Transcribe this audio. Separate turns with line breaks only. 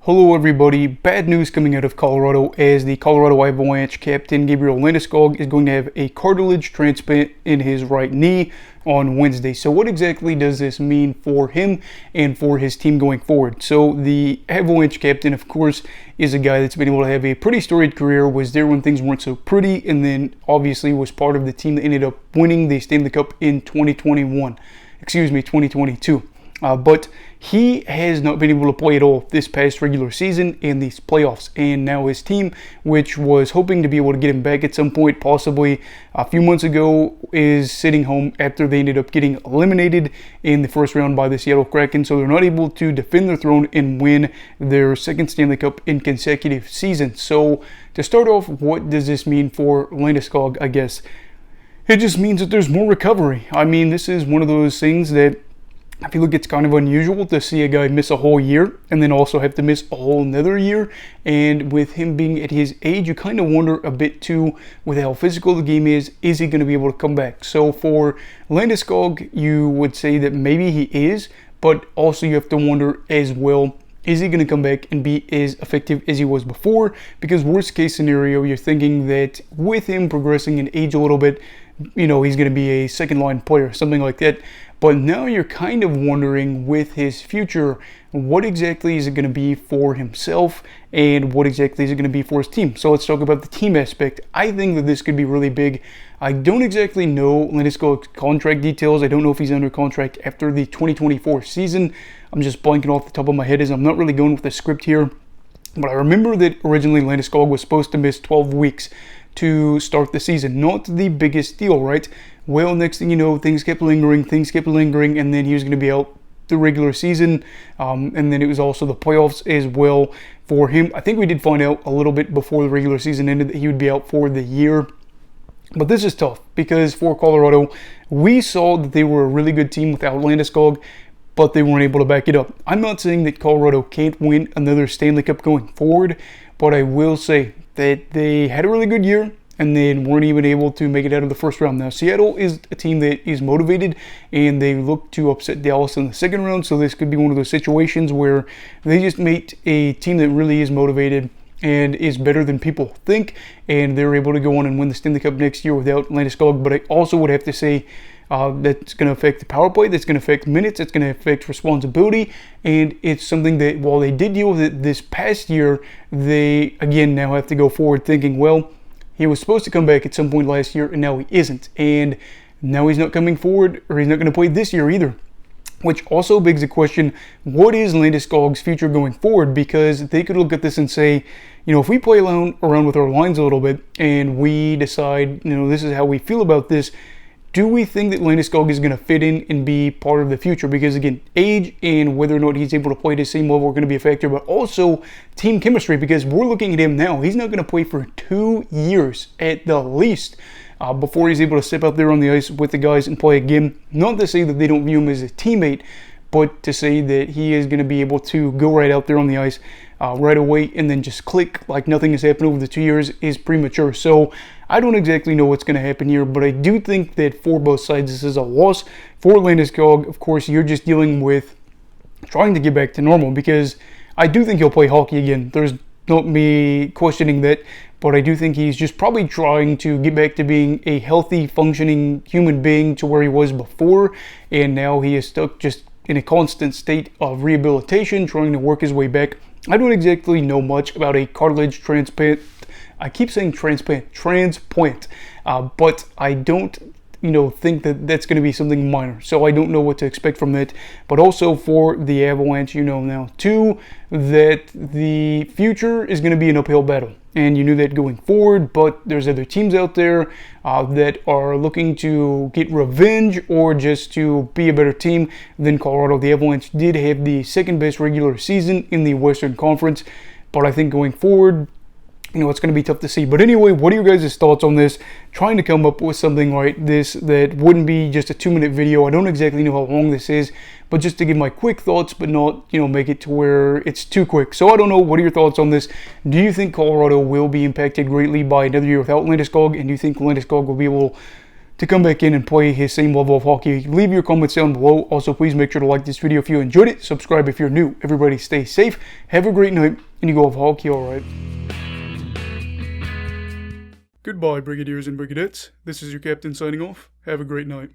Hello everybody, bad news coming out of Colorado as the Colorado Avalanche captain Gabriel Landeskog is going to have a cartilage transplant in his right knee on Wednesday. So what exactly does this mean for him and for his team going forward? So the Avalanche captain, of course, is a guy that's been able to have a pretty storied career, was there when things weren't so pretty, and then obviously was part of the team that ended up winning the Stanley Cup in 2022. But he has not been able to play at all this past regular season and these playoffs. And now his team, which was hoping to be able to get him back at some point, possibly a few months ago, is sitting home after they ended up getting eliminated in the first round by the Seattle Kraken. So they're not able to defend their throne and win their second Stanley Cup in consecutive seasons. So to start off, what does this mean for Landeskog, I guess? It just means that there's more recovery. I mean, this is one of those things that I feel like it's kind of unusual to see a guy miss a whole year and then also have to miss a whole another year. And with him being at his age, you kind of wonder a bit too, with how physical the game is he going to be able to come back? So for Landeskog, you would say that maybe he is, but also you have to wonder as well, is he going to come back and be as effective as he was before? Because worst case scenario, you're thinking that with him progressing in age a little bit, he's going to be a second line player, something like that. But now you're kind of wondering with his future, what exactly is it going to be for himself and what exactly is it going to be for his team? So let's talk about the team aspect. I think that this could be really big. I don't exactly know Landeskog's contract details. I don't know if he's under contract after the 2024 season. I'm just blanking off the top of my head as I'm not really going with the script here. But I remember that originally Landeskog was supposed to miss 12 weeks to start the season. Not the biggest deal, right? Well, next thing you know, things kept lingering, and then he was going to be out the regular season, and then it was also the playoffs as well for him. I think we did find out a little bit before the regular season ended that he would be out for the year. But this is tough because for Colorado, we saw that they were a really good team without Landeskog, but they weren't able to back it up. I'm not saying that Colorado can't win another Stanley Cup going forward, but I will say that they had a really good year and then weren't even able to make it out of the first round. Now, Seattle is a team that is motivated, and they look to upset Dallas in the second round, so this could be one of those situations where they just meet a team that really is motivated and is better than people think, and they're able to go on and win the Stanley Cup next year without Landeskog. But I also would have to say that's going to affect the power play, that's going to affect minutes, it's going to affect responsibility, and it's something that while they did deal with it this past year, they again now have to go forward thinking, well, he was supposed to come back at some point last year, and now he isn't. And now he's not coming forward, or he's not going to play this year either. Which also begs the question, what is Landeskog's future going forward? Because they could look at this and say, if we play around with our lines a little bit, and we decide, this is how we feel about this, do we think that Landeskog is going to fit in and be part of the future? Because again, age and whether or not he's able to play at the same level are going to be a factor, but also team chemistry, because we're looking at him now. He's not going to play for 2 years at the least before he's able to step out there on the ice with the guys and play again. Not to say that they don't view him as a teammate, but to say that he is going to be able to go right out there on the ice right away and then just click like nothing has happened over the 2 years is premature. So I don't exactly know what's going to happen here, but I do think that for both sides this is a loss. For Landeskog, of course, you're just dealing with trying to get back to normal, because I do think he'll play hockey again. There's not me questioning that, but I do think he's just probably trying to get back to being a healthy, functioning human being to where he was before, and now he is stuck just in a constant state of rehabilitation, trying to work his way back. I don't exactly know much about a cartilage transplant. I keep saying transplant, but I don't, think that that's going to be something minor. So I don't know what to expect from that. But also for the Avalanche, now too, that the future is going to be an uphill battle. And you knew that going forward, but there's other teams out there that are looking to get revenge or just to be a better team than Colorado. The Avalanche did have the second best regular season in the Western Conference, but I think going forward, it's going to be tough to see. But anyway, what are your guys' thoughts on this? Trying to come up with something like this that wouldn't be just a 2-minute video. I don't exactly know how long this is, but just to give my quick thoughts, but not, make it to where it's too quick. So I don't know. What are your thoughts on this? Do you think Colorado will be impacted greatly by another year without Landeskog? And do you think Landeskog will be able to come back in and play his same level of hockey? Leave your comments down below. Also, please make sure to like this video if you enjoyed it. Subscribe if you're new. Everybody stay safe. Have a great night, and you go have hockey all right. Goodbye, Brigadiers and Brigadettes. This is your captain signing off. Have a great night.